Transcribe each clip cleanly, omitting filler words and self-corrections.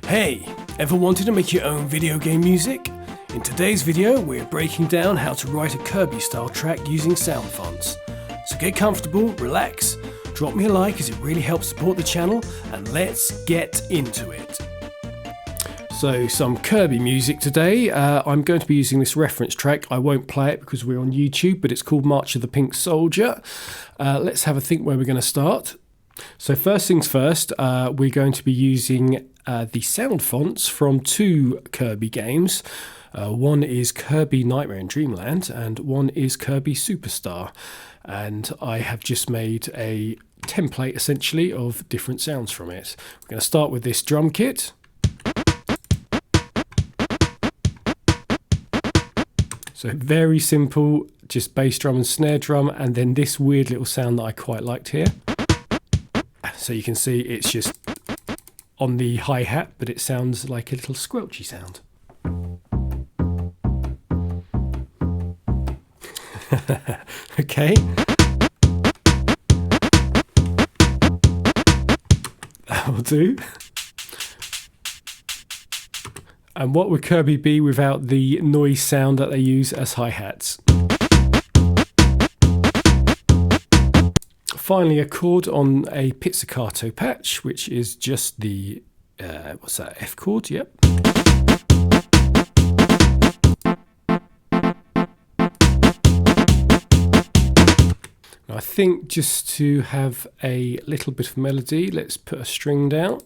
Hey, ever wanted to make your own video game music? In today's video, we're breaking down how to write a Kirby-style track using sound fonts. So get comfortable, relax, drop me a like as it really helps support the channel, and let's get into it. So some Kirby music today. I'm going to be using this reference track. I won't play it because we're on YouTube, but it's called March of the Pink Soldier. Let's have a think where we're going to start. So first things first, we're going to be using the sound fonts from two Kirby games. One is Kirby Nightmare in Dreamland and one is Kirby Superstar. And I have just made a template essentially of different sounds from it. We're going to start with this drum kit. So very simple, just bass drum and snare drum, and then this weird little sound that I quite liked here. So you can see it's just on the hi-hat, but it sounds like a little squelchy sound. Okay. That'll do. And what would Kirby be without the noise sound that they use as hi-hats? Finally, a chord on a pizzicato patch, which is just the, what's that, F chord? Yep. I think just to have a little bit of melody, let's put a string down.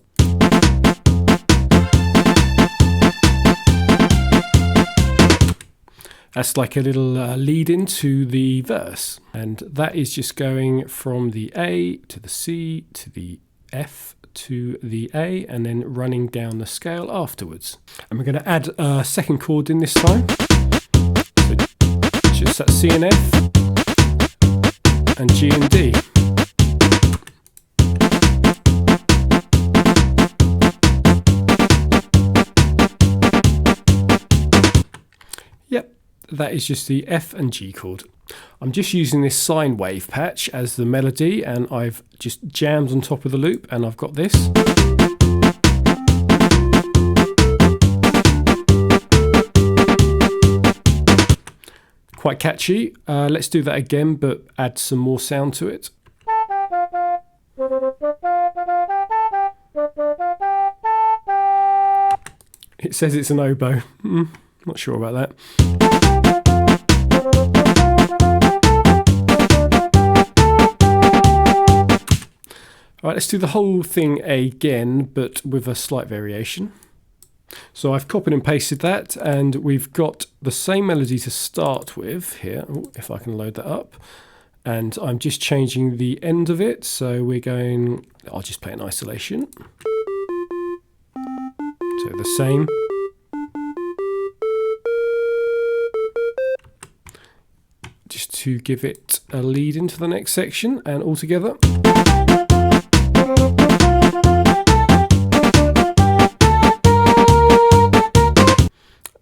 That's like a little lead into the verse, and that is just going from the A to the C to the F to the A and then running down the scale afterwards. And we're going to add a second chord in this time. So just that C and F and G and D. Yep. That is just the F and G chord. I'm just using this sine wave patch as the melody, and I've just jammed on top of the loop, and I've got this. Quite catchy. Let's do that again, but add some more sound to it. It says it's an oboe. Not sure about that. Alright, let's do the whole thing again, but with a slight variation. So I've copied and pasted that, and we've got the same melody to start with here. Ooh, if I can load that up. And I'm just changing the end of it, so we're going, I'll just play in isolation. So the same. Just to give it a lead into the next section, and all together.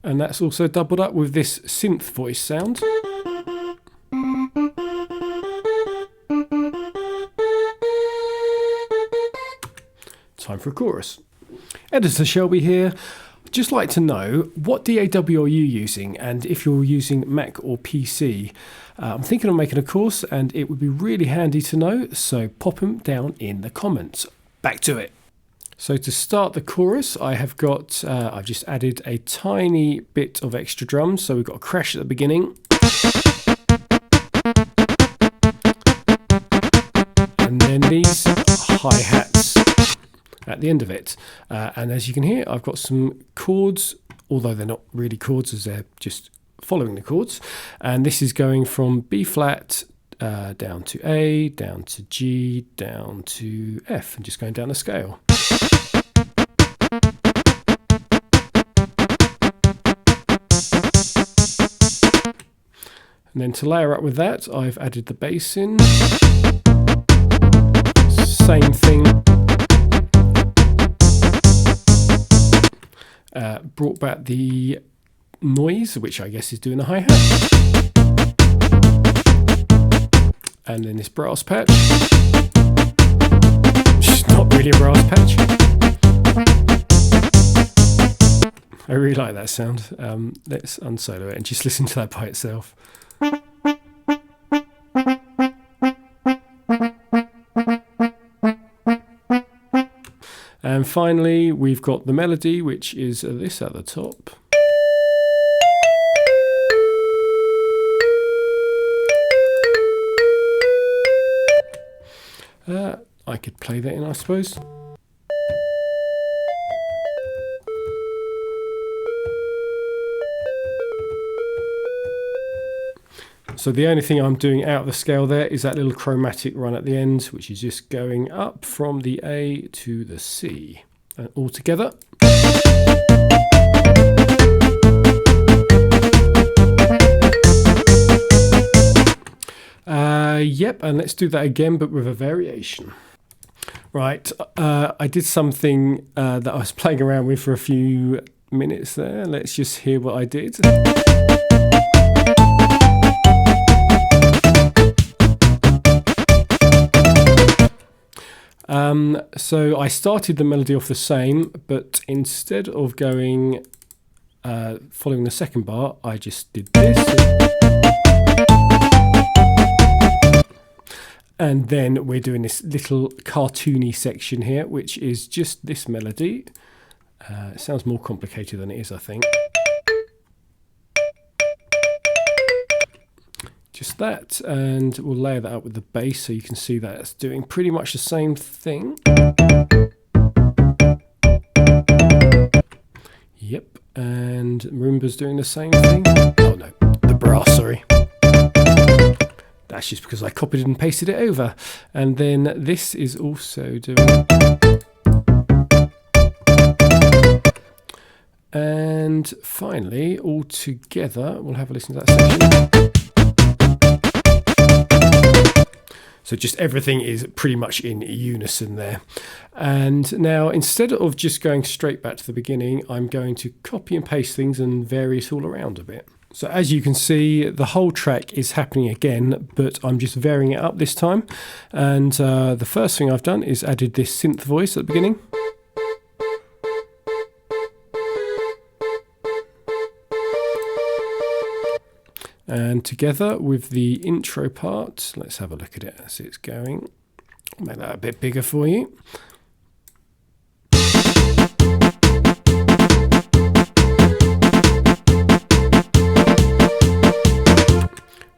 And that's also doubled up with this synth voice sound. Time for a chorus. Editor Shelby here. Just like to know, what DAW are you using, and if you're using Mac or PC? I'm thinking of making a course, and it would be really handy to know, so pop them down in the comments. Back to it. So to start the chorus, I have got, I've just added a tiny bit of extra drums, so we've got a crash at the beginning. And then these hi-hats at the end of it. And as you can hear, I've got some chords, although they're not really chords as they're just following the chords. And this is going from B flat down to A, down to G, down to F, and just going down the scale. And then to layer up with that, I've added the bass in. Same thing. Brought back the noise, which I guess is doing the hi-hat. And then this brass patch. Which is not really a brass patch. I really like that sound. Let's unsolo it and just listen to that by itself. And finally, we've got the melody, which is this at the top. I could play that in, I suppose. So the only thing I'm doing out of the scale there is that little chromatic run at the end, which is just going up from the A to the C. And all together. Yep, and let's do that again, but with a variation. Right, I did something that I was playing around with for a few minutes there. Let's just hear what I did. So I started the melody off the same, but instead of going following the second bar, I just did this. And then we're doing this little cartoony section here, which is just this melody. It sounds more complicated than it is, I think. Just that, and we'll layer that up with the bass so you can see that it's doing pretty much the same thing. Yep, and marimba's doing the same thing. Oh no, the brass, sorry. That's just because I copied and pasted it over. And then this is also doing... And finally, all together, we'll have a listen to that section. So just everything is pretty much in unison there. And now, instead of just going straight back to the beginning, I'm going to copy and paste things and vary it all around a bit. So as you can see, the whole track is happening again, but I'm just varying it up this time. And the first thing I've done is added this synth voice at the beginning. And together with the intro part, let's have a look at it as it's going. I'll make that a bit bigger for you.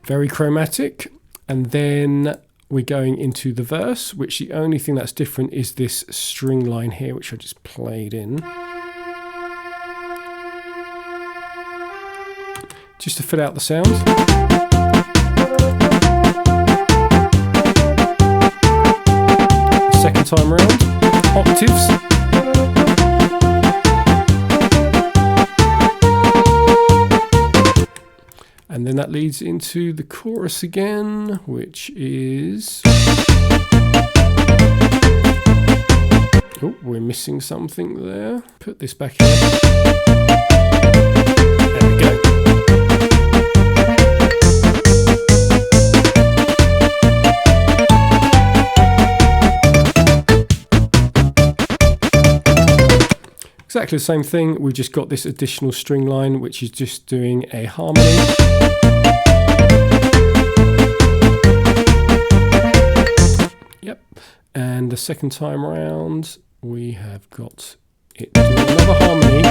Very chromatic. And then we're going into the verse, which the only thing that's different is this string line here, which I just played in. Just to fill out the sound. Second time around, octaves. And then that leads into the chorus again, which is... Oh, we're missing something there. Put this back in. There we go. Exactly the same thing, we've just got this additional string line which is just doing a harmony. Yep, and the second time around we have got it doing another harmony.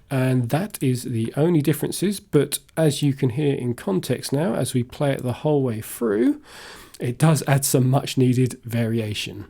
And that is the only differences, but as you can hear in context now, as we play it the whole way through, it does add some much needed variation.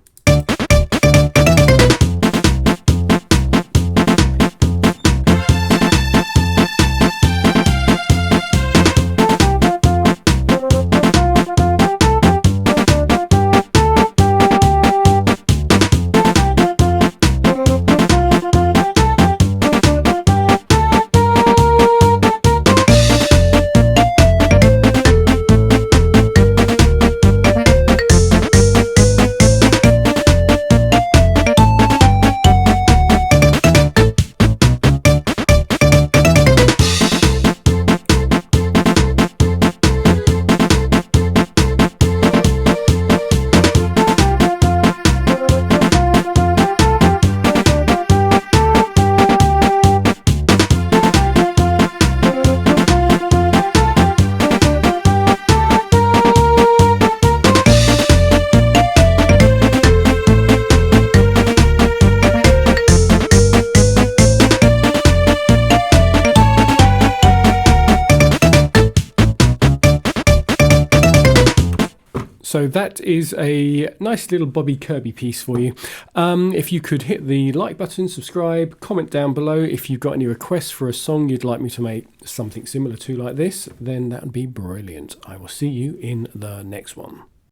So that is a nice little Bobby Kirby piece for you. If you could hit the like button, subscribe, comment down below if you've got any requests for a song you'd like me to make something similar to like this, then that would be brilliant. I will see you in the next one.